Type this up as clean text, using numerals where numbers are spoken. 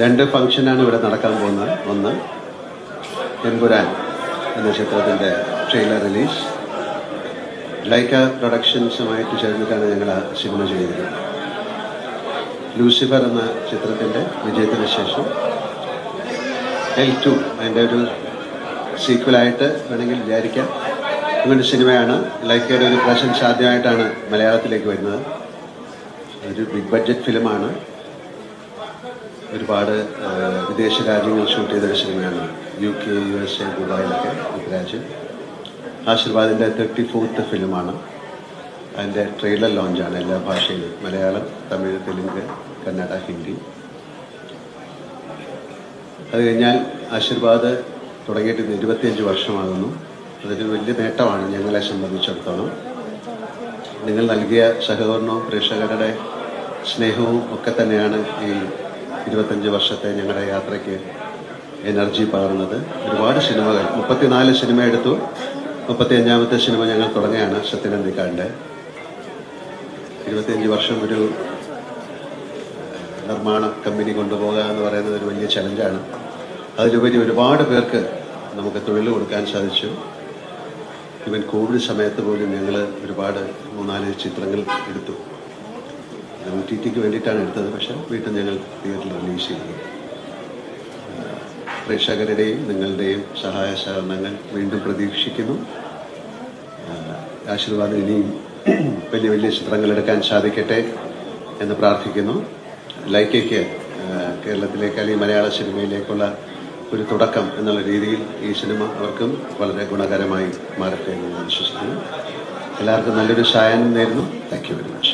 രണ്ട് ഫംഗ്ഷനാണ് ഇവിടെ നടക്കാൻ പോകുന്നത്. ഒന്ന് എമ്പുരാൻ എന്ന ചിത്രത്തിൻ്റെ ട്രെയിലർ റിലീസ്. ലൈക്ക പ്രൊഡക്ഷൻസുമായിട്ട് ചേർന്നിട്ടാണ് ഞങ്ങൾ ആ സിനിമ ചെയ്തത്. ലൂസിഫർ എന്ന ചിത്രത്തിൻ്റെ വിജയത്തിന് ശേഷം L2 അതിൻ്റെ ഒരു സീക്വലായിട്ട് വേണമെങ്കിൽ വിചാരിക്കാം. അങ്ങനൊരു സിനിമയാണ്. ലൈക്കയുടെ ഒരു പ്രസൻസ് ആദ്യമായിട്ടാണ് മലയാളത്തിലേക്ക് വരുന്നത്. ഒരു ബിഗ് ബഡ്ജറ്റ് ഫിലിമാണ്. ഒരുപാട് വിദേശ രാജ്യങ്ങളിൽ ഷൂട്ട് ചെയ്തൊരു സിനിമയാണ്. UK, USA, ദുബായിലൊക്കെ രാജ്യം. ആശീർവാദിൻ്റെ 34th ഫിലിമാണ്. അതിൻ്റെ ട്രെയിലർ ലോഞ്ചാണ് എല്ലാ ഭാഷയിലും, മലയാളം, തമിഴ്, തെലുങ്ക്, കന്നഡ, ഹിന്ദി. അത് കഴിഞ്ഞാൽ ആശീർവാദ് തുടങ്ങിയിട്ട് 25 വർഷമാകുന്നു. അതൊരു വലിയ നേട്ടമാണ് ഞങ്ങളെ സംബന്ധിച്ചിടത്തോളം. നിങ്ങൾ നൽകിയ സഹകരണവും പ്രേക്ഷകരുടെ സ്നേഹവും ഒക്കെ തന്നെയാണ് ഈ 25 വർഷത്തെ ഞങ്ങളുടെ യാത്രയ്ക്ക് എനർജി പകർന്നത്. ഒരുപാട് സിനിമകൾ, 34 സിനിമ എടുത്തു. 35ാമത്തെ സിനിമ ഞങ്ങൾ തുടങ്ങുകയാണ് സത്യനന്ദിക്കാടിൻ്റെ. 25 വർഷം ഒരു നിർമ്മാണ കമ്പനി കൊണ്ടുപോകുക എന്ന് പറയുന്നത് ഒരു വലിയ ചലഞ്ചാണ്. അതിലുപരി ഒരുപാട് പേർക്ക് നമുക്ക് തൊഴിൽ കൊടുക്കാൻ സാധിച്ചു. ഇവൻ കോവിഡ് സമയത്ത് പോലും ഞങ്ങൾ ഒരുപാട് 3-4 ചിത്രങ്ങൾ എടുത്തു. OTTക്ക് വേണ്ടിയിട്ടാണ് എടുത്തത്, പക്ഷേ വീട്ടിൽ ഞങ്ങൾ തിയേറ്ററിൽ റിലീസ് ചെയ്തു. പ്രേക്ഷകരുടെയും നിങ്ങളുടെയും സഹായ സഹകരണങ്ങൾ വീണ്ടും പ്രതീക്ഷിക്കുന്നു. ആശീർവാദം ഇനിയും വലിയ വലിയ ചിത്രങ്ങൾ എടുക്കാൻ സാധിക്കട്ടെ എന്ന് പ്രാർത്ഥിക്കുന്നു. ലൈക്കയ്ക്ക് കേരളത്തിലേക്ക് അല്ലെങ്കിൽ മലയാള സിനിമയിലേക്കുള്ള ഒരു തുടക്കം എന്നുള്ള രീതിയിൽ ഈ സിനിമ അവർക്കും വളരെ ഗുണകരമായി മാറട്ടെ എന്ന് ഞാൻ വിശ്വസിക്കുന്നു. എല്ലാവർക്കും നല്ലൊരു സായാഹ്നം നേരുന്നു. Thank you very much.